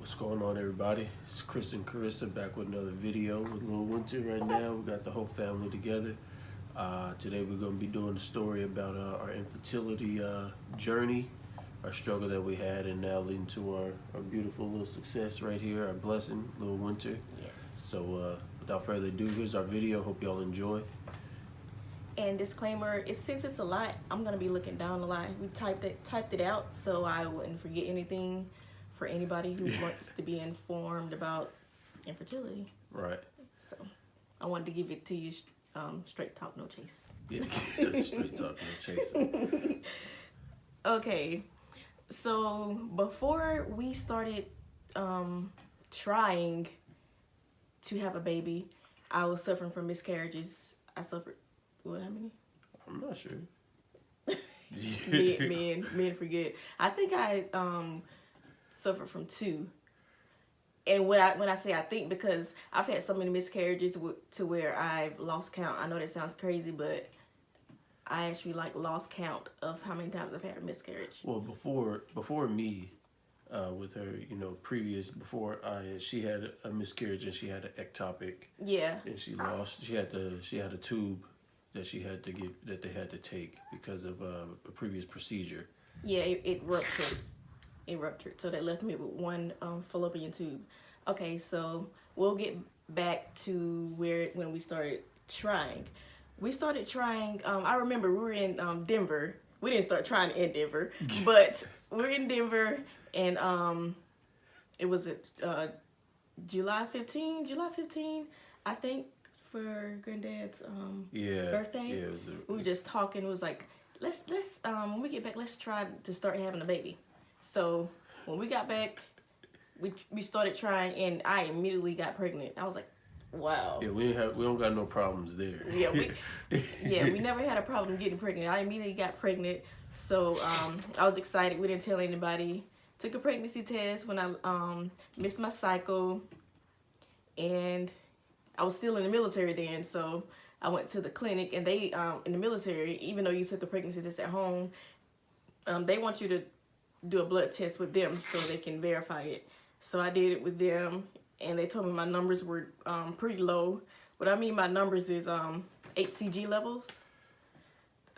What's going on, everybody? It's Chris and Carissa back with another video with Little Winter. Right now, we got the whole family together. Today, we're going to be doing a story about our infertility journey, our struggle that we had, and now leading to our beautiful little success right here, our blessing, Little Winter. Yes. So, without further ado, here's our video. Hope y'all enjoy. And disclaimer, since it's a lot, I'm gonna be looking down the line. We typed it out so I wouldn't forget anything for anybody who wants to be informed about infertility. Right. So I wanted to give it to you straight talk, no chase. Yeah, straight talk, no chasing. Okay, so before we started trying to have a baby, I was suffering from miscarriages. I suffered, what, how many? I'm not sure. men forget. I think I suffered from 2. And when I say I think, because I've had so many miscarriages to where I've lost count. I know that sounds crazy, but I actually lost count of how many times I've had a miscarriage. Well, before me, with her, before she had a miscarriage and she had an ectopic. Yeah. And she had a tube that they had to take because of a previous procedure. Yeah, it ruptured. It ruptured, so that left me with one fallopian tube. Okay, so we'll get back to when we started trying. We started trying. I remember we were in Denver. We didn't start trying in Denver, but we're in Denver, and it was July 15, I think, for Granddad's birthday. Yeah, we were just talking. It was like, let's when we get back, let's try to start having a baby. So when we got back, we started trying, and I immediately got pregnant. I was like, wow. Yeah, we don't got no problems there. Yeah, we never had a problem getting pregnant. I immediately got pregnant, so I was excited. We didn't tell anybody. Took a pregnancy test when I missed my cycle, and I was still in the military then, so I went to the clinic, and they in the military, even though you took a pregnancy test at home, they want you to do a blood test with them so they can verify it. So I did it with them, and they told me my numbers were pretty low. What I mean by numbers is HCG levels.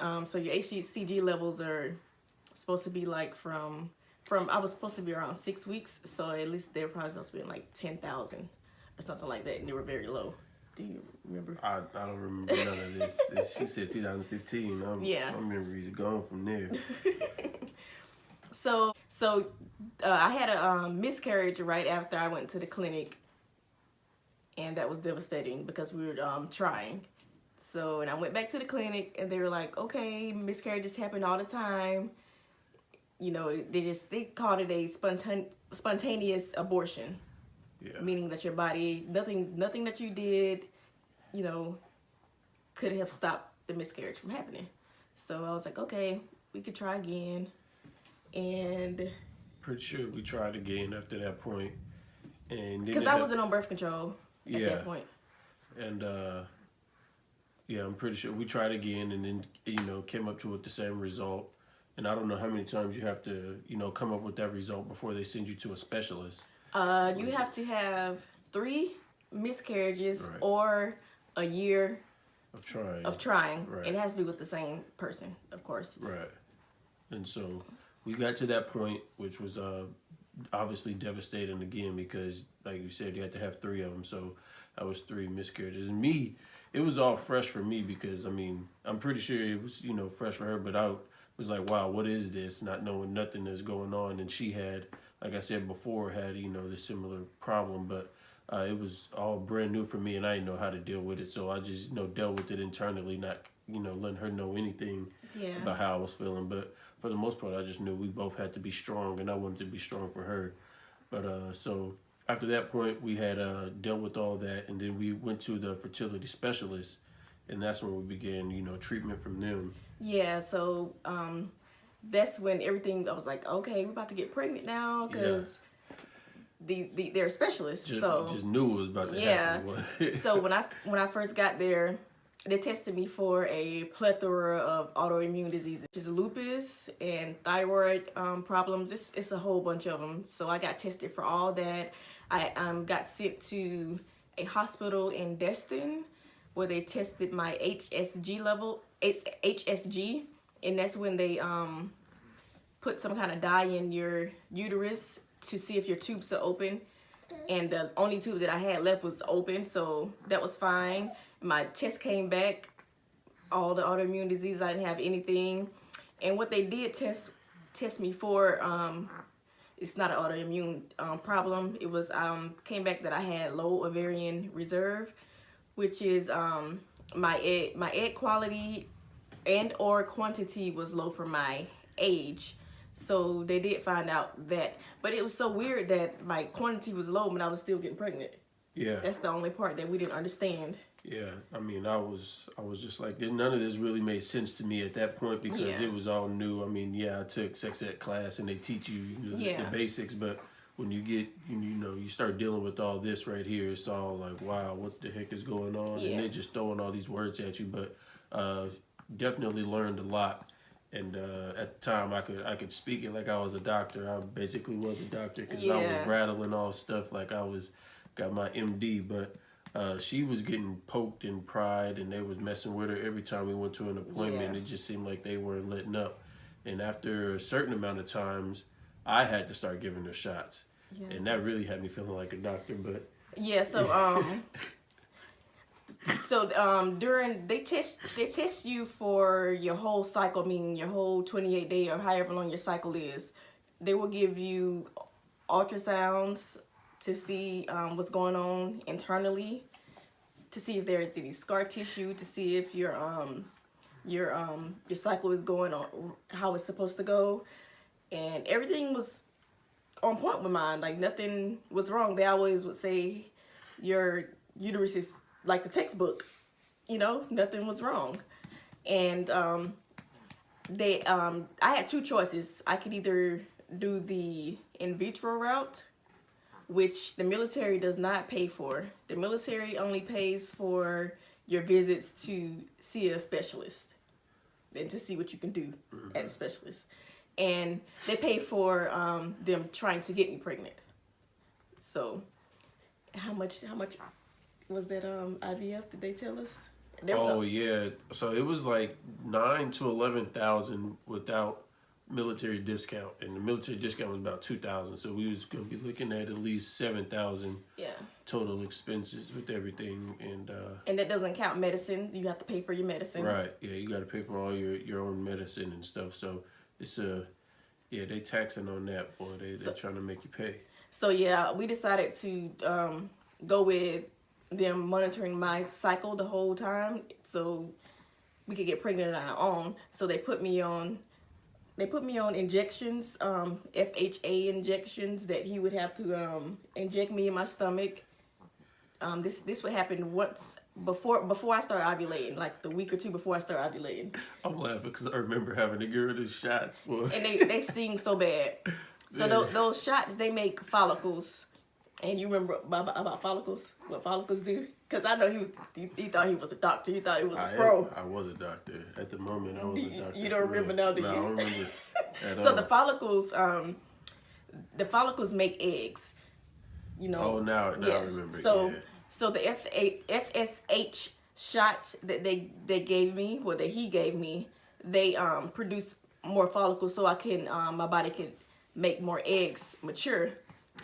So your HCG levels are supposed to be like from I was supposed to be around 6 weeks, so at least they were probably supposed to be in like 10,000 or something like that, and they were very low. Do you remember? I don't remember none of this. She said 2015. I remember you going from there. So I had a miscarriage right after I went to the clinic, and that was devastating because we were trying. So, and I went back to the clinic, and they were like, okay, miscarriages happen all the time. They called it a spontaneous abortion. Yeah. Meaning that your body, nothing that you did, could have stopped the miscarriage from happening. So I was like, okay, we could try again. And pretty sure we tried again after that point, and because I wasn't on birth control at that point. And I'm pretty sure we tried again, and then came up to the same result. And I don't know how many times you have to come up with that result before they send you to a specialist. You have to have 3 miscarriages or a year of trying. Right. And it has to be with the same person, of course. Right. And so we got to that point, which was obviously devastating again because, like you said, you had to have 3 of them. So that was 3 miscarriages. And me, it was all fresh for me because, I'm pretty sure it was, fresh for her. But I was like, wow, what is this? Not knowing nothing that's going on. And she had, like I said before, had, this similar problem. But it was all brand new for me, and I didn't know how to deal with it. So I just, dealt with it internally, not, letting her know anything about how I was feeling. But for the most part, I just knew we both had to be strong, and I wanted to be strong for her. But so after that point, we had dealt with all that, and then we went to the fertility specialist, and that's when we began, treatment from them. Yeah, so that's when everything, I was like, okay, we're about to get pregnant now, because they're specialists. Just knew it was about to happen. So when I first got there, they tested me for a plethora of autoimmune diseases, which is lupus and thyroid problems. It's a whole bunch of them. So I got tested for all that. I got sent to a hospital in Destin where they tested my HSG level, HSG, and that's when they put some kind of dye in your uterus to see if your tubes are open. And the only tube that I had left was open, so that was fine. My test came back, all the autoimmune diseases, I didn't have anything. And what they did test me for, it's not an autoimmune problem. It was came back that I had low ovarian reserve, which is my egg quality and or quantity was low for my age. So they did find out that, but it was so weird that my quantity was low, but I was still getting pregnant. Yeah. That's the only part that we didn't understand. Yeah, I mean, I was just like, none of this really made sense to me at that point because Yeah. it was all new. I mean, yeah, I took sex ed class and they teach you, the basics, but when you get, you start dealing with all this right here, it's all like, wow, what the heck is going on? Yeah. And they're just throwing all these words at you, but definitely learned a lot. And at the time, I could speak it like I was a doctor. I basically was a doctor because I was rattling all stuff like got my MD. But she was getting poked and pried, and they was messing with her every time we went to an appointment. Yeah. It just seemed like they weren't letting up. And after a certain amount of times, I had to start giving her shots, and that really had me feeling like a doctor. But yeah, so during they test you for your whole cycle, meaning your whole 28-day or however long your cycle is. They will give you ultrasounds to see what's going on internally, to see if there is any scar tissue, to see if your cycle is going on how it's supposed to go, and everything was on point with mine. Like nothing was wrong. They always would say your uterus is like the textbook, nothing was wrong. And I had two choices. I could either do the in vitro route, which the military does not pay for. The military only pays for your visits to see a specialist and to see what you can do at a specialist. And they pay for them trying to get me pregnant. So how much was that IVF? Did they tell us? Yeah, so it was like 9,000 to 11,000 without military discount, and the military discount was about 2,000. So we was gonna be looking at least 7,000 total expenses with everything, and that doesn't count medicine. You have to pay for your medicine. Right. Yeah, you got to pay for all your own medicine and stuff. So it's they taxing on that, boy. They're trying to make you pay. So yeah, we decided to go with them monitoring my cycle the whole time, so we could get pregnant on our own. So they put me on injections, FHA injections that he would have to inject me in my stomach. This would happen once before I start ovulating, like the week or two before I start ovulating. I'm laughing because I remember having to give her the shots, boy. And they sting so bad. So those shots, they make follicles. And you remember about follicles? What follicles do? Because I know he thought he was a doctor. He thought he was a pro. I was a doctor. At the moment, I was a doctor. You don't remember now, do you? No, I don't remember at all. So the follicles make eggs. Oh, now I remember. So the FSH shot that they gave me, that he gave me, they produce more follicles so I can my body can make more eggs mature.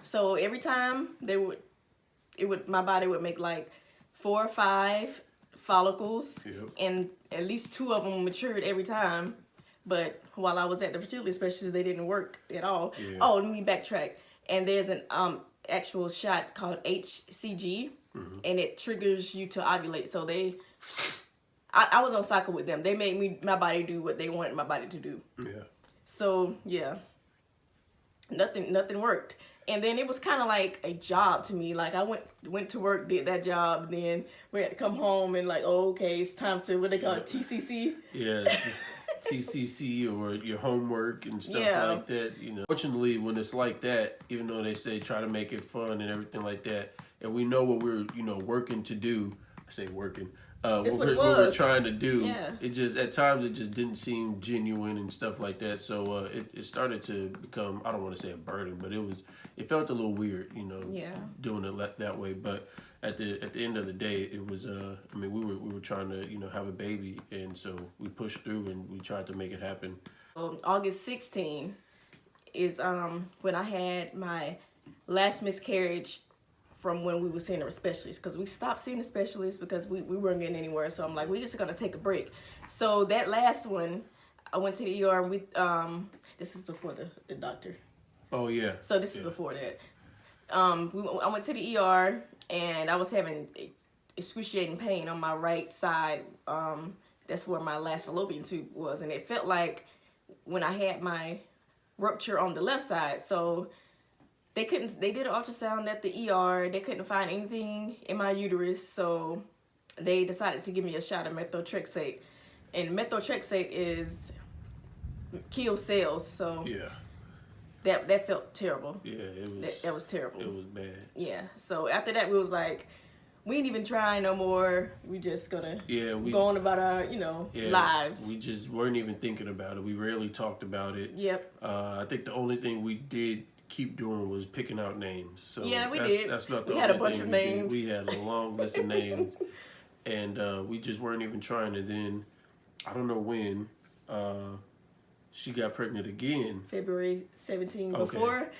So every time my body would make like 4 or 5 follicles, and at least 2 of them matured every time. But while I was at the fertility specialist, they didn't work at all. Yeah. Oh, let me backtrack. And there's an actual shot called HCG, and it triggers you to ovulate. So I was on cycle with them. They made my body do what they wanted my body to do. Yeah. So yeah, nothing worked. And then it was kind of like a job to me. Like I went to work, did that job, then we had to come home and like, oh, okay, it's time to, what they call it, TCC? Yeah, TCC or your homework and stuff like that. Fortunately, when it's like that, even though they say try to make it fun and everything like that, and we know what we're, working to do, I say working. That's what what it what we're was. trying to do. Yeah. It just at times it just didn't seem genuine and stuff like that. So it started to become, I don't want to say a burden, but it felt a little weird, Yeah. doing it that way. But at the end of the day, it was I mean we were trying to have a baby, and so we pushed through and we tried to make it happen. August 16 is when I had my last miscarriage from when we were seeing a specialist, because we stopped seeing the specialist because we weren't getting anywhere. So I'm like, we're just gonna take a break. So that last one, I went to the ER and we this is before the doctor. Oh yeah. So this is before that. I went to the ER and I was having excruciating pain on my right side. That's where my last fallopian tube was, and it felt like when I had my rupture on the left side. So they did an ultrasound at the ER. They couldn't find anything in my uterus, so they decided to give me a shot of methotrexate. And methotrexate kills cells, so Yeah. that felt terrible. Yeah, it was. That was terrible. It was bad. Yeah. So after that, we was like, we ain't even trying no more. We just gonna go on about our lives. We just weren't even thinking about it. We rarely talked about it. Yep. I think the only thing we did keep doing was picking out names. So yeah, we that's, did. That's about the we had a only bunch thing of we names. did. We had a long list of names, and we just weren't even trying. And then I don't know when she got pregnant again. February 17. Okay. Before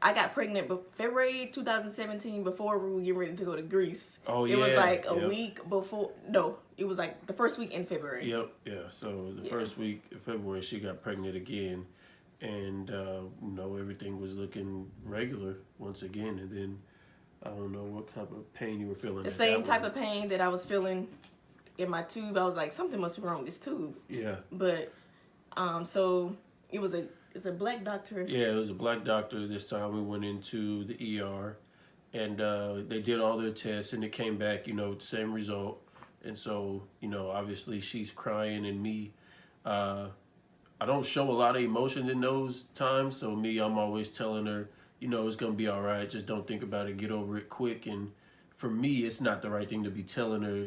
I got pregnant, but February 2017, before we were getting ready to go to Greece. Oh yeah. It was like a Yep. week before. No, it was like the first week in February. Yep. Yeah. So the first week of February, she got pregnant again. And everything was looking regular once again, and then I don't know what type of pain you were feeling. The same type of pain that I was feeling in my tube. I was like, something must be wrong with this tube. Yeah. But so it's a black doctor. Yeah, it was a black doctor. This time we went into the ER, and they did all their tests, and it came back, the same result. And so, obviously she's crying, and me. I don't show a lot of emotion in those times, so I'm always telling her, it's gonna be all right. Just don't think about it. Get over it quick. And for me, it's not the right thing to be telling her,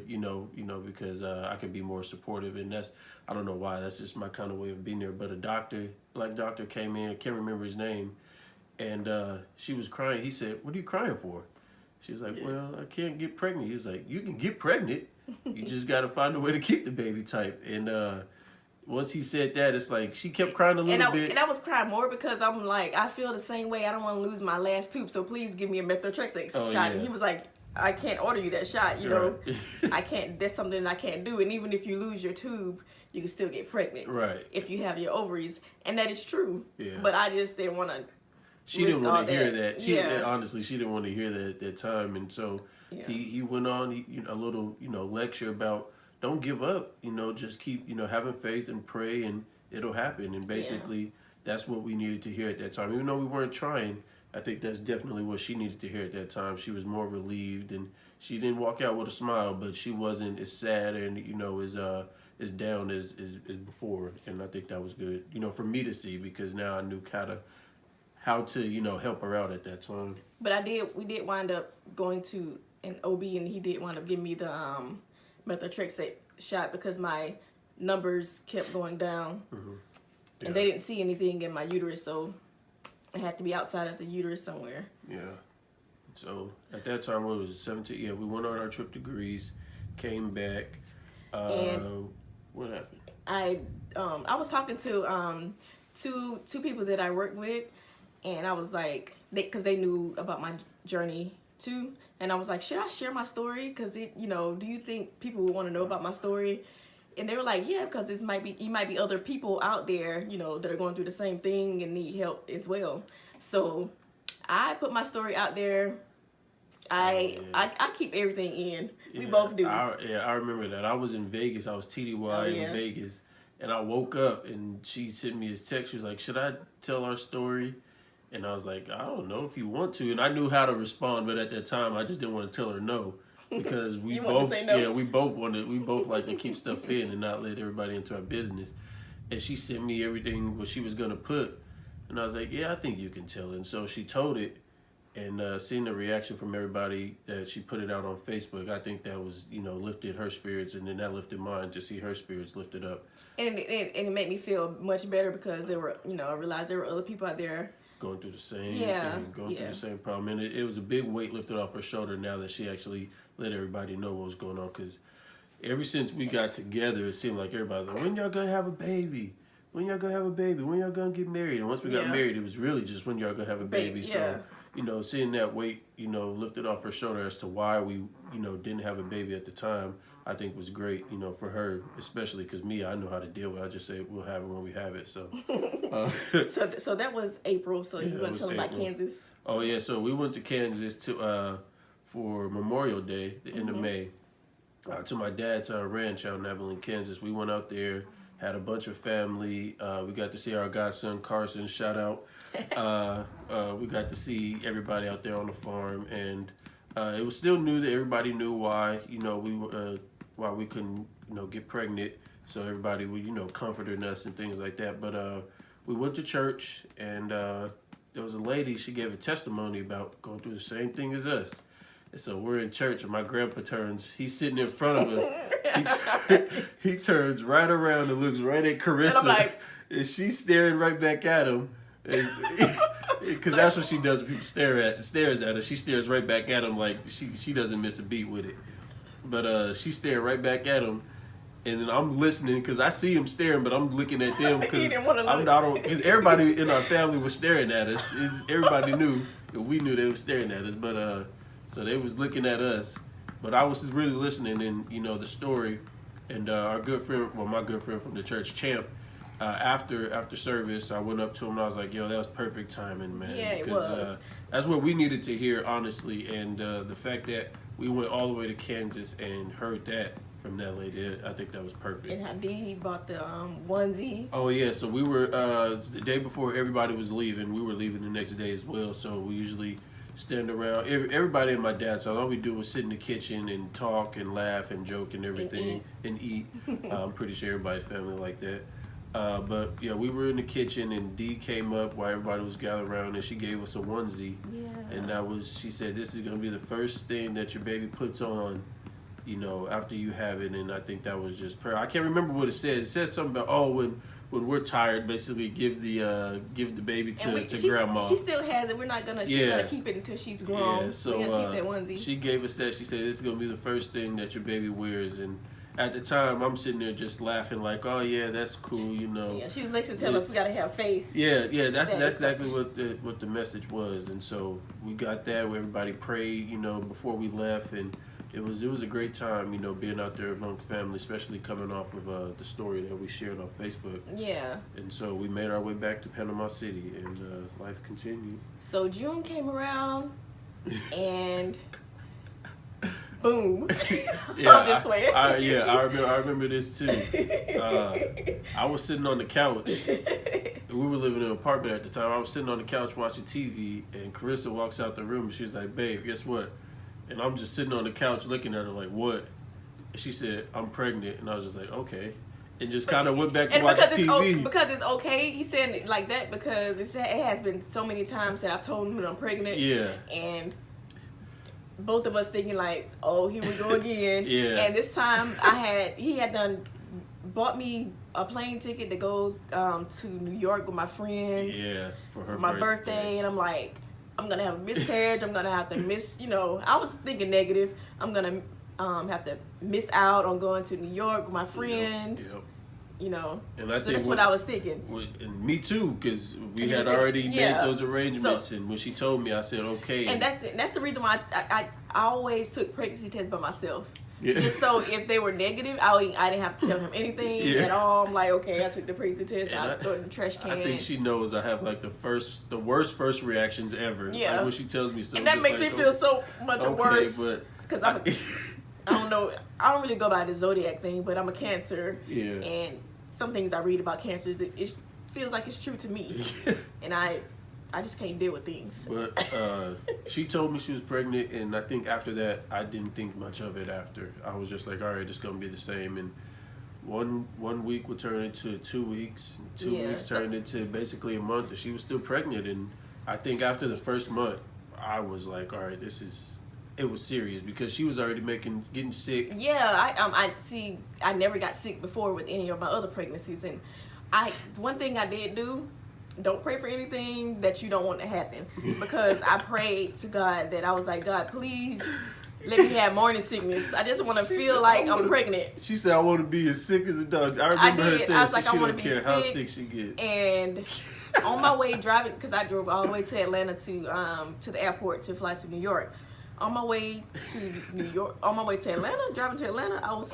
because I could be more supportive, and I don't know why. That's just my kind of way of being there. But black doctor came in. I can't remember his name, and she was crying. He said, "What are you crying for?" She was like, "Well, I can't get pregnant." He was like, "You can get pregnant. You just got to find a way to keep the baby type." And once he said that, it's like she kept crying a little bit. And I was crying more because I'm like, I feel the same way. I don't want to lose my last tube, so please give me a methotrexate shot. Yeah. And he was like, I can't order you that shot. Right. I can't. That's something I can't do. And even if you lose your tube, you can still get pregnant. Right. If you have your ovaries, and that is true. Yeah. But I just didn't want to. She didn't want to hear that. Honestly, she didn't want to hear that at that time, and so he went on a little lecture about don't give up. Just keep having faith and pray, and it'll happen. And basically, that's what we needed to hear at that time. Even though we weren't trying, I think that's definitely what she needed to hear at that time. She was more relieved, and she didn't walk out with a smile, but she wasn't as sad and as down as before. And I think that was good, for me to see, because now I knew how to help her out at that time. But we did wind up going to an OB, and he did wind up giving me the methotrexate shot because my numbers kept going down. Mm-hmm. And they didn't see anything in my uterus, so it had to be outside of the uterus somewhere. Yeah. So at that time, what was it, 17? Yeah, we went on our trip to Greece, came back. And what happened? I was talking to two people that I work with, and I was like, because they knew about my journey too, and I was like, should I share my story? Because do you think people would want to know about my story? And they were like, yeah, because you might be other people out there, that are going through the same thing and need help as well. So I put my story out there. I keep everything in. We both do. I remember that. I was in Vegas. I was TDY in Vegas. And I woke up and she sent me a text. She was like, should I tell our story? And I was like, I don't know if you want to. And I knew how to respond, but at that time I just didn't want to tell her no. Because we both we both like to keep stuff in and not let everybody into our business. And she sent me everything what she was gonna put. And I was like, yeah, I think you can tell. And so she told it. and seeing the reaction from everybody that she put it out on Facebook, I think that was, lifted her spirits, and then that lifted mine to see her spirits lifted up. And it made me feel much better because there were, I realized there were other people out there going through the same thing, going through the same problem. And it was a big weight lifted off her shoulder now that she actually let everybody know what was going on. Because ever since we got together, it seemed like everybody was like, when y'all gonna have a baby? When y'all gonna have a baby? When y'all gonna get married? And once we got married, it was really just when y'all gonna have a baby. So, seeing that weight, lifted off her shoulder as to why we, didn't have a baby at the time, I think was great, for her, especially because me, I know how to deal with it. I just say we'll have it when we have it. So, so that was April. So you want to tell them about Kansas? Oh yeah, so we went to Kansas for Memorial Day, the end of May, to my dad's ranch out in Abilene, Kansas. We went out there, had a bunch of family. We got to see our godson Carson. Shout out. We got to see everybody out there on the farm, and it was still new that everybody knew why why we couldn't get pregnant. So everybody was comforting us and things like that. But we went to church, and there was a lady. She gave a testimony about going through the same thing as us. And so we're in church, and my grandpa turns. He's sitting in front of us. He turns right around and looks right at Carissa, and I'm like, and she's staring right back at him. Because that's what she does when people stares at her. She stares right back at him like she doesn't miss a beat with it. But she stared right back at him, and then I'm listening because I see him staring, but I'm looking at them because because everybody in our family was staring at us. Everybody knew, and we knew they were staring at us. But so they was looking at us, but I was really listening, and the story, and our good friend, my good friend from the church, Champ. After service, I went up to him and I was like, "Yo, that was perfect timing, man." Yeah, it was. That's what we needed to hear, honestly. And the fact that we went all the way to Kansas and heard that from that lady, I think that was perfect. And how Dee bought the onesie. Oh yeah, so we were the day before everybody was leaving. We were leaving the next day as well. So we usually stand around. Everybody in my dad's house, all we do was sit in the kitchen and talk and laugh and joke and everything and eat. I'm pretty sure everybody's family like that. But yeah, we were in the kitchen, and Dee came up while everybody was gathered around, and she gave us a onesie. Yeah. And she said, "This is gonna be the first thing that your baby puts on, after you have it." And I think that was just I can't remember what it said. It says something about when we're tired, basically give the baby to grandma. She still has it. We're not gonna. She's gonna keep it until she's grown. Yeah, so we're gonna keep that onesie. She gave us that. She said, "This is gonna be the first thing that your baby wears." And at the time, I'm sitting there just laughing like, "Oh yeah, that's cool," Yeah, she was to tell us we gotta have faith. Yeah, that's exactly what the message was, and so we got that. Where everybody prayed, before we left, and it was a great time, being out there amongst family, especially coming off of the story that we shared on Facebook. Yeah. And so we made our way back to Panama City, and life continued. So June came around, and. Boom. Yeah, I'm just playing. I remember this too. I was sitting on the couch. We were living in an apartment at the time. I was sitting on the couch watching TV, and Carissa walks out the room, and she was like, "Babe, guess what?" And I'm just sitting on the couch looking at her like, "What?" And she said, "I'm pregnant." And I was just like, "Okay." And just kind of went back to watch TV. Because it's okay. He said it like that because it has been so many times that I've told him that I'm pregnant. Yeah. And both of us thinking like, "Oh, here we go again." Yeah. And this time he had bought me a plane ticket to go to New York with my friends. Yeah, for my birthday, and I'm like, I'm gonna have a miscarriage. I'm gonna have to miss. I was thinking negative. I'm gonna have to miss out on going to New York with my friends. Yep. And so that's what I was thinking. And me too, because we had already made those arrangements. And when she told me, I said, okay. And that's the reason why I always took pregnancy tests by myself. Yeah. Just so if they were negative, I didn't have to tell him anything at all. I'm like, okay, I took the pregnancy test. I threw it in the trash can. I think she knows I have like the worst first reactions ever. Yeah. Like when she tells me something. And that makes me feel so much worse. Because I don't know. I don't really go by the zodiac thing, but I'm a Cancer. Yeah. And some things I read about cancers, it feels like it's true to me. And I just can't deal with things. But she told me she was pregnant, and I think after that, I didn't think much of it after. I was just like, all right, it's going to be the same. And one week would turn into 2 weeks. Two weeks turned into basically a month, and she was still pregnant. And I think after the first month, I was like, all right, it was serious because she was already getting sick. Yeah, I see. I never got sick before with any of my other pregnancies, and one thing I did do, don't pray for anything that you don't want to happen, because I prayed to God that I was like, God, please let me have morning sickness. I just want to feel like I'm pregnant. She said, I want to be as sick as a dog. I remember her saying, I was like, she I want don't to be care how sick, sick she gets. and on my way driving, because I drove all the way to Atlanta to the airport to fly to New York. On my way to Atlanta, driving to Atlanta, I was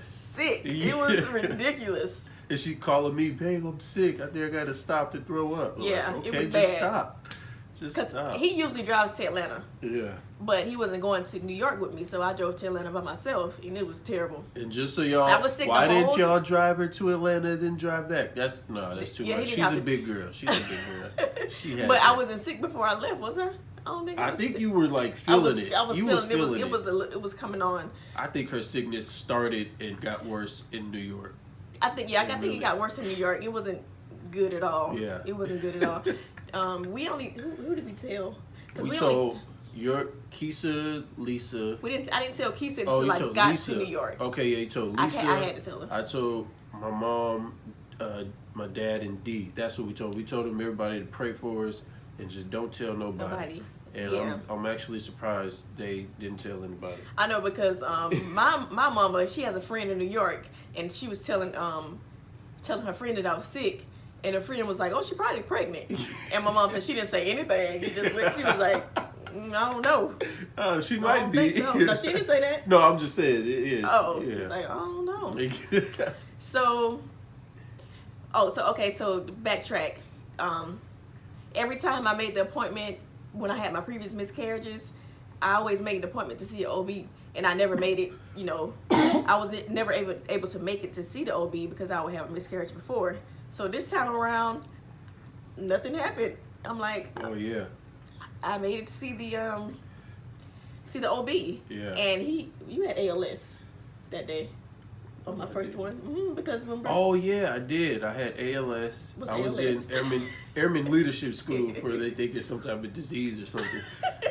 sick. It was ridiculous. And she calling me, babe, I'm sick. I think I got to stop to throw up. I'm Yeah, like, okay, it was just bad. stop. Just stop. He usually drives to Atlanta. Yeah. But he wasn't going to New York with me, so I drove to Atlanta by myself, and it was terrible. And just so y'all, I was sick why the didn't whole y'all drive her to Atlanta and then drive back? That's too Yeah, much. he didn't She's have a to- big girl. She's a big girl. She had But to. I wasn't sick before I left, was I? I think you were like I feeling was it. feeling it. it was coming on. I think her sickness started and got worse in New York. I think it got worse in New York. It wasn't good at all. Yeah. It wasn't good at all. We only who did we tell? We told your Keisha, Lisa. I didn't tell Keisha Oh, until you I told got Lisa. to New York. Okay, yeah, you told Lisa. I had to tell her. I told my mom, my dad, and Dee. That's what we told. We told them everybody to pray for us and just don't tell nobody. And Yeah. I'm actually surprised they didn't tell anybody. I know, because my mama, she has a friend in New York, and she was telling her friend that I was sick, and her friend was like, "Oh, she's probably pregnant." And my mom said she didn't say anything. She was like, "I don't know." She I might don't be. think so. No, she didn't say that. No, I'm just saying it is. Oh, yeah. she's like, "I don't know." Yeah. So backtrack. Every time I made the appointment when I had my previous miscarriages, I always made an appointment to see an OB, and I never made it. I was never able to make it to see the OB because I would have a miscarriage before. So this time around, nothing happened. I'm like, Oh yeah. I made it to see the OB. Yeah. And you had ALS that day on my first one, because remember. Oh yeah, I did. I had ALS. What's I was ALS? in Airman Leadership School for they think it's some type of disease or something.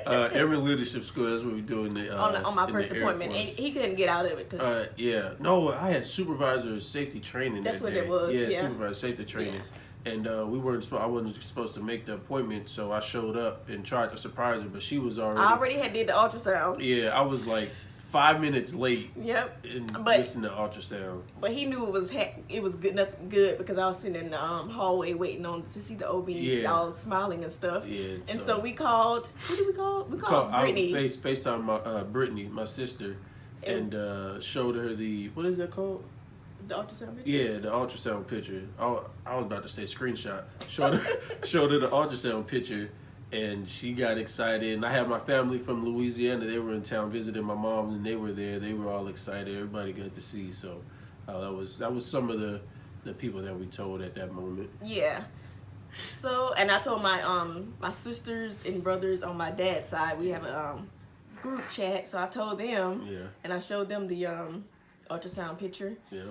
Airman Leadership School. That's what we do in the on my in first the Air appointment, and Force. he couldn't get out of it. Yeah. No, I had supervisor safety training. That's that what day. it was, yeah. Supervisor safety training. And we weren't. I wasn't supposed to make the appointment, so I showed up and tried to surprise her, but she was already. I already had did the ultrasound. Yeah, I was like 5 minutes late. Yep. In But- listening to ultrasound. But he knew it was good, nothing good, because I was sitting in the hallway waiting to see the OB, Yeah. all smiling and stuff. Yeah, And so- so we called. Who did we call? We called Brittany. I FaceTime my Brittany, my sister, and showed her what is that called? The ultrasound picture? Yeah, the ultrasound picture. I was about to say screenshot. Showed her the ultrasound picture, and she got excited. And I had my family from Louisiana. They were in town visiting my mom, and they were there. They were all excited. Everybody got to see. So that was some of the people that we told at that moment. Yeah. So, and I told my sisters and brothers on my dad's side, we have a group chat. So I told them, Yeah. and I showed them the ultrasound picture. Yeah.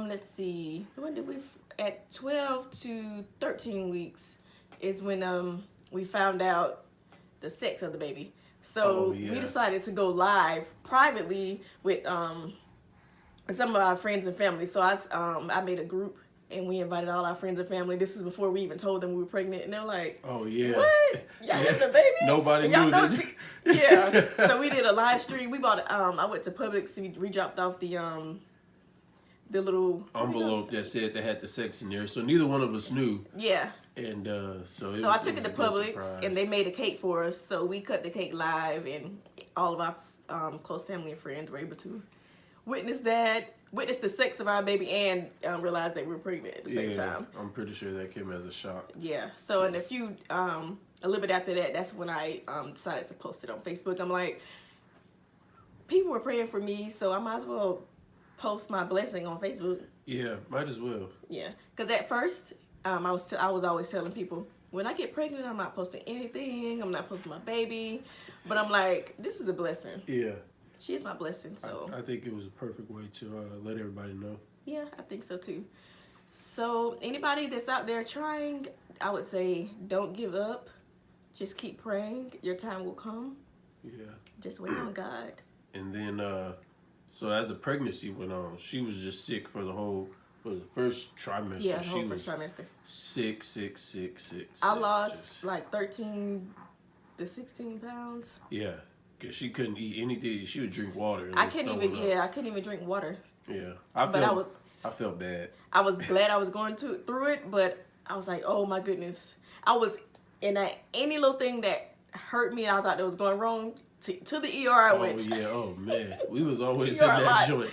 Let's see. When did we? At 12 to 13 weeks is when we found out the sex of the baby. So we decided to go live privately with some of our friends and family. So I made a group, and we invited all our friends and family. This is before we even told them we were pregnant, and they're like, Oh yeah. "What? Y'all had the baby? Nobody Y'all knew know that. Yeah. So we did a live stream. We bought. I went to Publix. We dropped off the little Envelope that said they had the sex in there, so neither one of us knew. Yeah. And so I took it to a good Publix, surprise. and they made a cake for us. So we cut the cake live, and all of our close family and friends were able to witness the sex of our baby, and realize that we were pregnant at the same time. I'm pretty sure that came as a shock. Yeah. So in a little bit after that, that's when I decided to post it on Facebook. I'm like, people were praying for me, so I might as well post my blessing on Facebook. Yeah, might as well. Yeah, because at first, I was always telling people, when I get pregnant, I'm not posting anything. I'm not posting my baby. But I'm like, this is a blessing. Yeah. She is my blessing. So I think it was a perfect way to let everybody know. yeah, I think so too. So anybody that's out there trying, I would say, don't give up. Just keep praying. Your time will come. Yeah. Just wait on God. And then, so as the pregnancy went on, she was just sick for the first trimester. Yeah, the she whole was first trimester. sick. I lost like 13 to 16 pounds. Yeah, because she couldn't eat anything. She would drink water. I couldn't even drink water. Yeah, I felt bad. I was glad I was going through it, but I was like, oh my goodness. I was in any little thing that hurt me and I thought that was going wrong, to the ER I went. Oh yeah, oh man. We was always in that joint.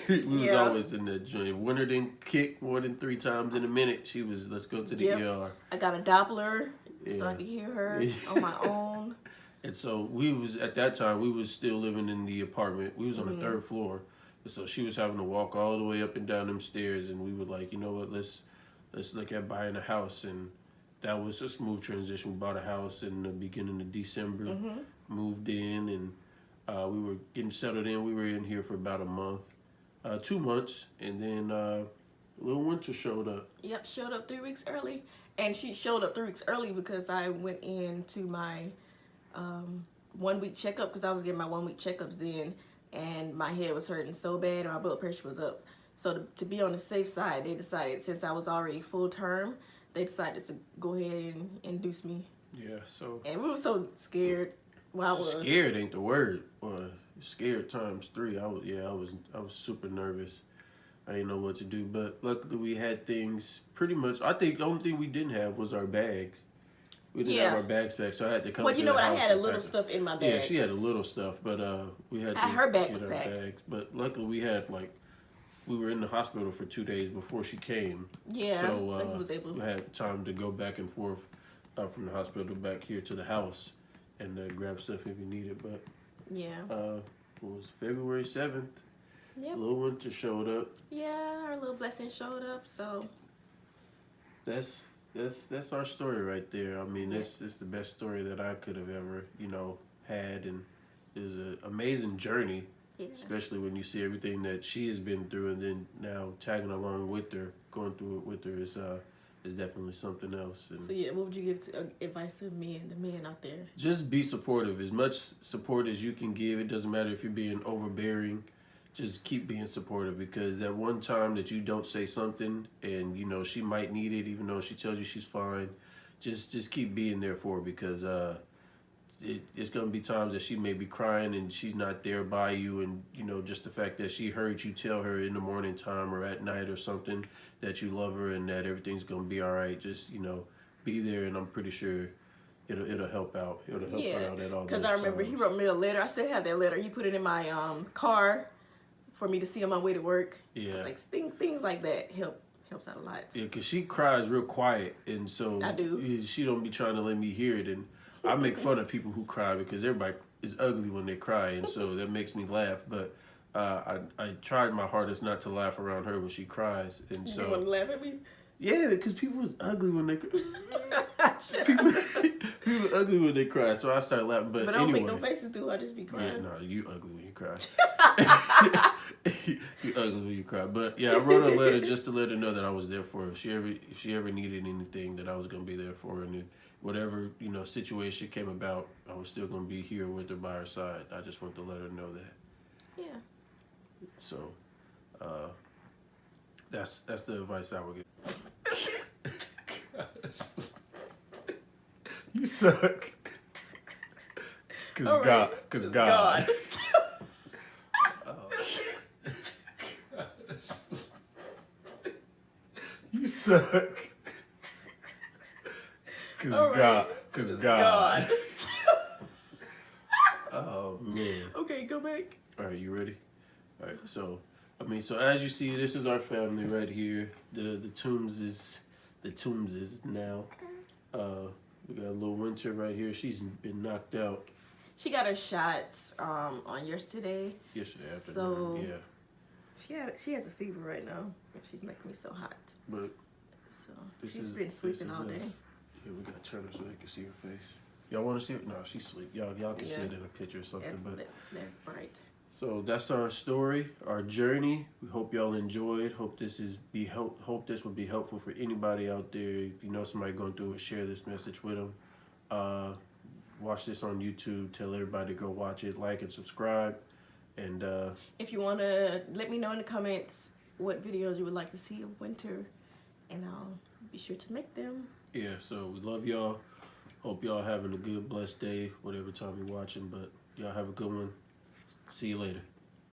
We was Yeah. always in that joint. Winter didn't kick more than 3 times in a minute. She was, let's go to the ER. I got a Doppler so I could hear her on my own. And so we was, at that time, we was still living in the apartment. We was on the 3rd floor. And so she was having to walk all the way up and down them stairs. And we were like, you know what, let's look at buying a house. And that was a smooth transition. We bought a house in the beginning of December, moved in, and we were getting settled in. We were in here for about a month, 2 months, and then little Winter showed up. Yep, showed up 3 weeks early. And she showed up 3 weeks early because I went into my 1 week checkup, because I was getting my 1 week checkups then, and my head was hurting so bad and my blood pressure was up. So to be on the safe side, they decided, since I was already full term, they decided to go ahead and induce me. Yeah, so. And we were so scared. Well, I was. Scared ain't the word. Or scared times 3. I was super nervous. I didn't know what to do, but luckily we had things pretty much. I think the only thing we didn't have was our bags. We didn't have our bags back, so I had to come. Well, to you know the what? I house had a and little pack stuff in my bag. Yeah, she had a little stuff, but we had to her bag get was our packed. bags. But luckily we had we were in the hospital for 2 days before she came. Yeah, so he was able. We had time to go back and forth from the hospital back here to the house and grab stuff if you needed. But yeah, it was February 7th. Yep. Little Winter showed up. Yeah, our little blessing showed up. So that's our story right there. I mean, it's the best story that I could have ever had, and it was an amazing journey. Yeah. Especially when you see everything that she has been through, and then now tagging along with her, going through it with her is definitely something else. And so yeah, what would you give advice to the men out there? Just be supportive. As much support as you can give. It doesn't matter if you're being overbearing. Just keep being supportive, because that one time that you don't say something and she might need it, even though she tells you she's fine, just keep being there for her, because it's going to be times that she may be crying and she's not there by you, and just the fact that she heard you tell her in the morning time or at night or something that you love her and that everything's going to be all right. Just be there, and I'm pretty sure it'll help out. It'll help her out at all. Because I remember he wrote me a letter. I still have that letter. He put it in my car for me to see on my way to work. Yeah, I was like, things like that helps out a lot. Yeah, because she cries real quiet, and so I do. She don't be trying to let me hear it, and I make fun of people who cry because everybody is ugly when they cry, and so that makes me laugh. But I tried my hardest not to laugh around her when she cries, and so. You want to laugh at me? Yeah, because people is ugly when they people ugly when they cry, so I start laughing. But I don't anyway, make no faces, do I? Just be crying. Yeah, no, you ugly when you cry. You ugly when you cry. But yeah, I wrote a letter just to let her know that I was there for her. If she ever needed anything, that I was gonna be there for her, and if whatever situation came about, I was still gonna be here with her by her side. I just want to let her know that. Yeah. So, that's the advice I would give. You suck. Cause God. You suck. Cause God. Oh man. Okay, go back. All right, you ready? All right, so as you see, this is our family right here. The Toombs is now. We got a little Winter right here. She's been knocked out. She got her shots on yesterday. Yesterday afternoon. So yeah. She has a fever right now. She's making me so hot. But she's been sleeping all day. Yeah, we gotta turn her so they can see her face. Y'all want to see it? No, she's asleep. Y'all can see it in a picture or something. That's bright. So that's our story, our journey. We hope y'all enjoyed. Hope this would be helpful for anybody out there. If you know somebody going through it, share this message with them. Watch this on YouTube. Tell everybody to go watch it. Like and subscribe. And if you want to let me know in the comments what videos you would like to see of winter, and I'll be sure to make them. yeah, so we love y'all. Hope y'all having a good, blessed day, whatever time you're watching. But y'all have a good one. See you later.